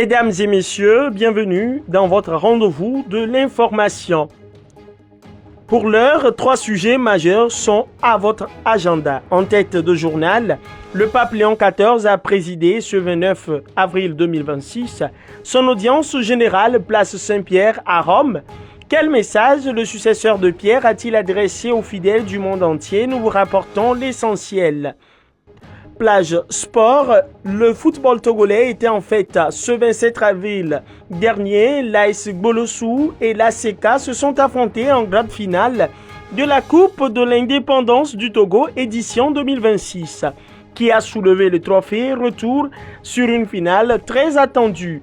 Mesdames et messieurs, bienvenue dans votre rendez-vous de l'information. Pour l'heure, 3 sujets majeurs sont à votre agenda. En tête de journal, le pape Léon XIV a présidé ce 29 avril 2026 son audience générale place Saint-Pierre à Rome. Quel message le successeur de Pierre a-t-il adressé aux fidèles du monde entier? Nous vous rapportons l'essentiel. Plage sport, le football togolais était en fête ce 27 avril dernier. L'AS Gbolosou et l'ACK se sont affrontés en grande finale de la Coupe de l'Indépendance du Togo édition 2026, qui a soulevé le trophée retour sur une finale très attendue.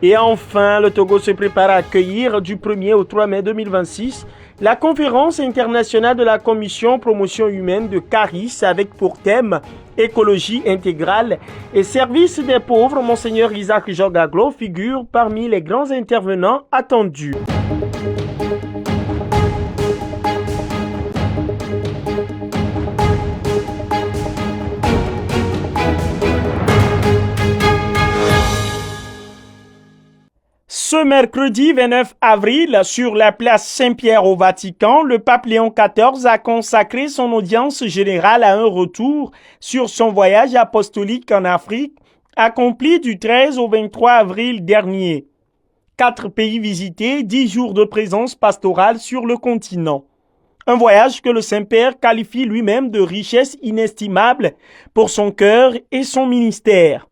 Et enfin, le Togo se prépare à accueillir du 1er au 3 mai 2026 la conférence internationale de la Commission promotion humaine de Caris avec pour thème écologie intégrale et service des pauvres. Monseigneur Isaac Jogaglo figure parmi les grands intervenants attendus. Ce mercredi 29 avril, sur la place Saint-Pierre au Vatican, le pape Léon XIV a consacré son audience générale à un retour sur son voyage apostolique en Afrique, accompli du 13 au 23 avril dernier. 4 pays visités, 10 jours de présence pastorale sur le continent. Un voyage que le Saint-Père qualifie lui-même de richesse inestimable pour son cœur et son ministère.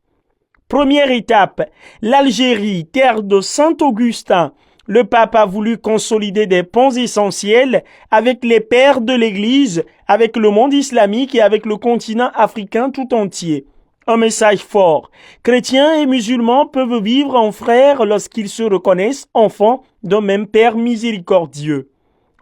Première étape, l'Algérie, terre de Saint-Augustin. Le pape a voulu consolider des ponts essentiels avec les pères de l'Église, avec le monde islamique et avec le continent africain tout entier. Un message fort. Chrétiens et musulmans peuvent vivre en frères lorsqu'ils se reconnaissent enfants d'un même Père miséricordieux.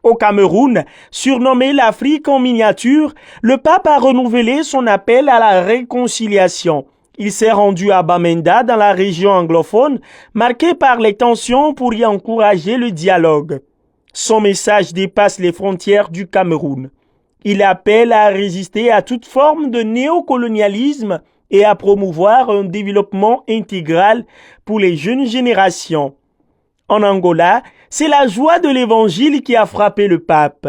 Au Cameroun, surnommé l'Afrique en miniature, le pape a renouvelé son appel à la réconciliation. Il s'est rendu à Bamenda, dans la région anglophone, marquée par les tensions pour y encourager le dialogue. Son message dépasse les frontières du Cameroun. Il appelle à résister à toute forme de néocolonialisme et à promouvoir un développement intégral pour les jeunes générations. En Angola, c'est la joie de l'Évangile qui a frappé le pape.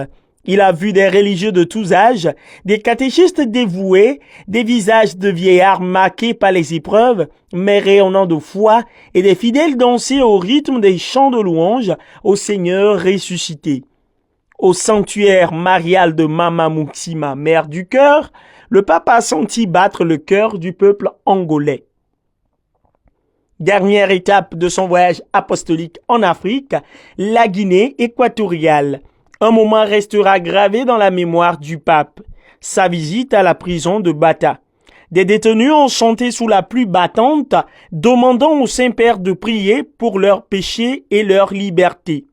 Il a vu des religieux de tous âges, des catéchistes dévoués, des visages de vieillards marqués par les épreuves, mais rayonnants de foi, et des fidèles danser au rythme des chants de louange au Seigneur ressuscité. Au sanctuaire marial de Mama Muxima, mère du cœur, le pape a senti battre le cœur du peuple angolais. Dernière étape de son voyage apostolique en Afrique, la Guinée équatoriale. Un moment restera gravé dans la mémoire du pape, sa visite à la prison de Bata. Des détenus ont chanté sous la pluie battante, demandant au Saint-Père de prier pour leurs péchés et leur liberté.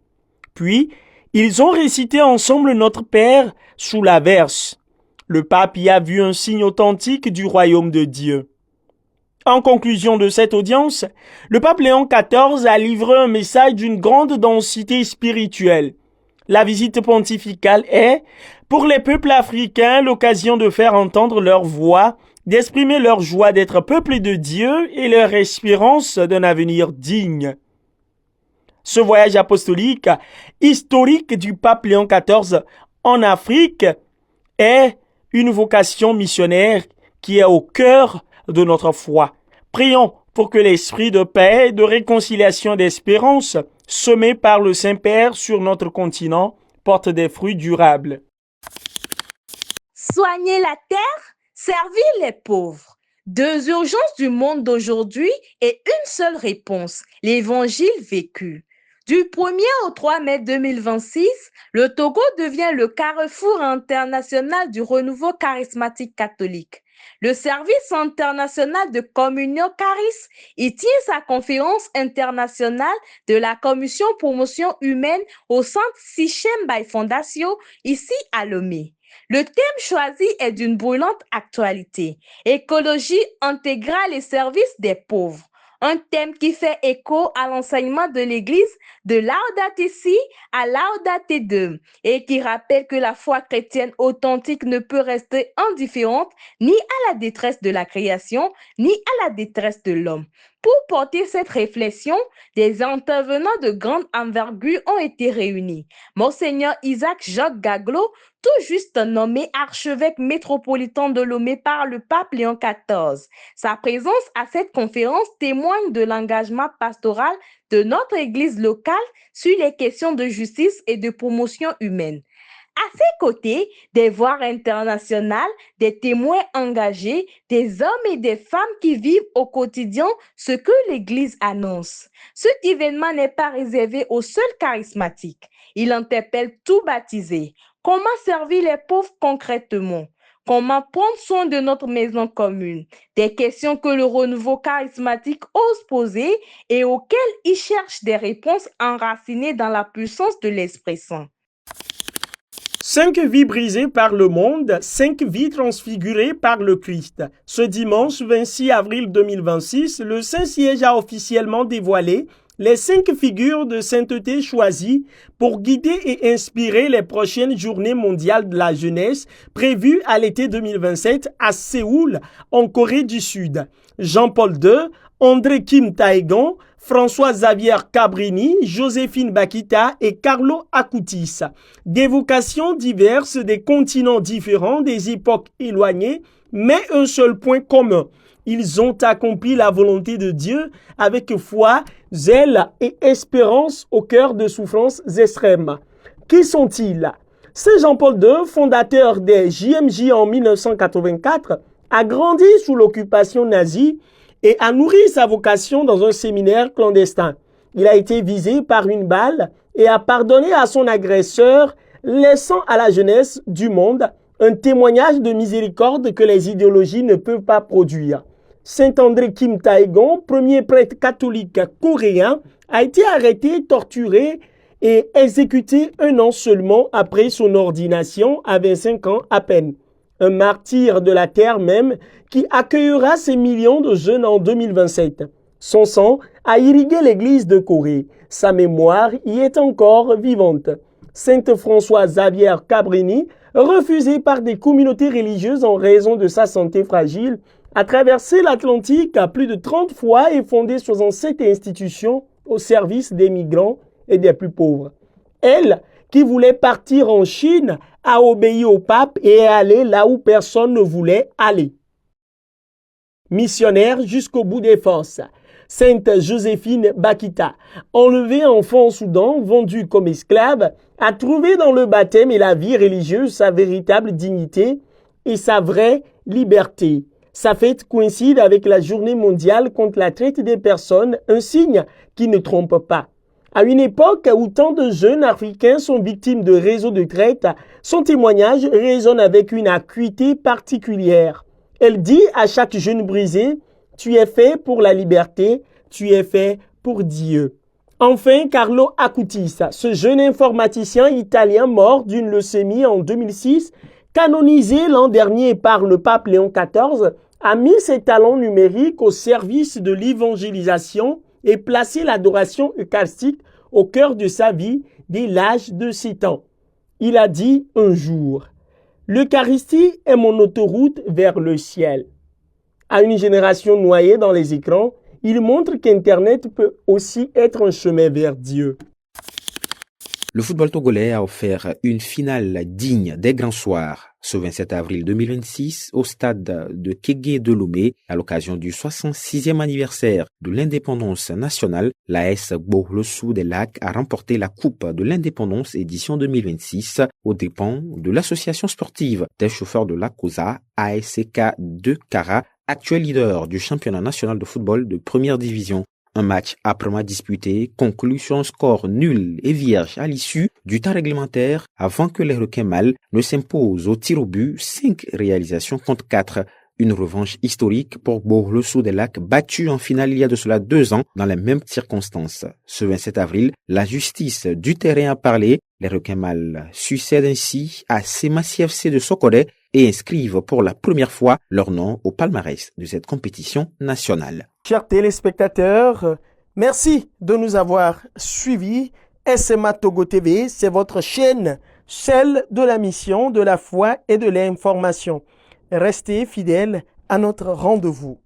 Puis, ils ont récité ensemble Notre Père sous l'averse. Le pape y a vu un signe authentique du royaume de Dieu. En conclusion de cette audience, le pape Léon XIV a livré un message d'une grande densité spirituelle. La visite pontificale est, pour les peuples africains, l'occasion de faire entendre leur voix, d'exprimer leur joie d'être peuple de Dieu et leur espérance d'un avenir digne. Ce voyage apostolique historique du pape Léon XIV en Afrique est une vocation missionnaire qui est au cœur de notre foi. Prions pour que l'esprit de paix, de réconciliation et d'espérance semé par le Saint-Père sur notre continent porte des fruits durables. Soigner la terre, servir les pauvres. 2 urgences du monde d'aujourd'hui et une seule réponse, l'évangile vécu. Du 1er au 3 mai 2026, le Togo devient le carrefour international du renouveau charismatique catholique. Le service international de communion Caris y tient sa conférence internationale de la Commission promotion humaine au centre Sichem by Fondation, ici à Lomé. Le thème choisi est d'une brûlante actualité, écologie intégrale et service des pauvres. Un thème qui fait écho à l'enseignement de l'Église de Laudate Si à Laudate Deum et qui rappelle que la foi chrétienne authentique ne peut rester indifférente ni à la détresse de la création, ni à la détresse de l'homme. Pour porter cette réflexion, des intervenants de grande envergure ont été réunis. Monseigneur Isaac Jacques Gaglot, tout juste nommé archevêque métropolitain de Lomé par le pape Léon XIV. Sa présence à cette conférence témoigne de l'engagement pastoral de notre Église locale sur les questions de justice et de promotion humaine. À ses côtés, des voix internationales, des témoins engagés, des hommes et des femmes qui vivent au quotidien ce que l'Église annonce. Cet événement n'est pas réservé aux seuls charismatiques. Il interpelle tout baptisé. Comment servir les pauvres concrètement? Comment prendre soin de notre maison commune? Des questions que le renouveau charismatique ose poser et auxquelles il cherche des réponses enracinées dans la puissance de l'Esprit Saint. 5 vies brisées par le monde, 5 vies transfigurées par le Christ. Ce dimanche 26 avril 2026, le Saint-Siège a officiellement dévoilé les 5 figures de sainteté choisies pour guider et inspirer les prochaines journées mondiales de la jeunesse prévues à l'été 2027 à Séoul, en Corée du Sud. Jean-Paul II, André Kim Taegon, François-Xavier Cabrini, Joséphine Bakita et Carlo Acutis. Des vocations diverses, des continents différents, des époques éloignées, mais un seul point commun. Ils ont accompli la volonté de Dieu avec foi, zèle et espérance au cœur de souffrances extrêmes. Qui sont-ils? Saint Jean-Paul II, fondateur des JMJ en 1984, a grandi sous l'occupation nazie et a nourri sa vocation dans un séminaire clandestin. Il a été visé par une balle et a pardonné à son agresseur, laissant à la jeunesse du monde un témoignage de miséricorde que les idéologies ne peuvent pas produire. Saint André Kim Taegon, premier prêtre catholique coréen, a été arrêté, torturé et exécuté 1 an seulement après son ordination à 25 ans à peine. Un martyr de la terre même qui accueillera ces millions de jeunes en 2027. Son sang a irrigué l'église de Corée. Sa mémoire y est encore vivante. Sainte Françoise Xavier Cabrini, refusé par des communautés religieuses en raison de sa santé fragile, a traversé l'Atlantique à plus de 30 fois et fondé 67 institutions au service des migrants et des plus pauvres. Elle, qui voulait partir en Chine, a obéi au pape et est allée là où personne ne voulait aller. Missionnaire jusqu'au bout des forces. Sainte Joséphine Bakita, enlevée enfant au Soudan, vendue comme esclave, a trouvé dans le baptême et la vie religieuse sa véritable dignité et sa vraie liberté. Sa fête coïncide avec la journée mondiale contre la traite des personnes, un signe qui ne trompe pas. À une époque où tant de jeunes Africains sont victimes de réseaux de traite, son témoignage résonne avec une acuité particulière. Elle dit à chaque jeune brisé, « Tu es fait pour la liberté, tu es fait pour Dieu ». Enfin, Carlo Acutis, ce jeune informaticien italien mort d'une leucémie en 2006, canonisé l'an dernier par le pape Léon XIV, a mis ses talents numériques au service de l'évangélisation et placé l'adoration eucharistique au cœur de sa vie dès l'âge de 7 ans. Il a dit un jour, « L'Eucharistie est mon autoroute vers le ciel ». À une génération noyée dans les écrans, il montre qu'Internet peut aussi être un chemin vers Dieu. Le football togolais a offert une finale digne des grands soirs ce 27 avril 2026 au stade de Kégué de Lomé à l'occasion du 66e anniversaire de l'indépendance nationale. L'AS Gbohlossou des Lacs a remporté la Coupe de l'indépendance édition 2026 aux dépens de l'association sportive des chauffeurs de la COSA ASK de Kara, actuel leader du championnat national de football de première division. Un match âprement disputé conclut sur un score nul et vierge à l'issue du temps réglementaire avant que les requins mâles ne s'imposent au tir au but 5 réalisations contre 4. Une revanche historique pour Gbohlossou des Lacs battu en finale il y a de cela 2 ans dans les mêmes circonstances. Ce 27 avril, la justice du terrain a parlé. Les requins mâles succèdent ainsi à Semassi FC de Sokoré et inscrivent pour la première fois leur nom au palmarès de cette compétition nationale. Chers téléspectateurs, merci de nous avoir suivis. SMA Togo TV, c'est votre chaîne, celle de la mission, de la foi et de l'information. Restez fidèles à notre rendez-vous.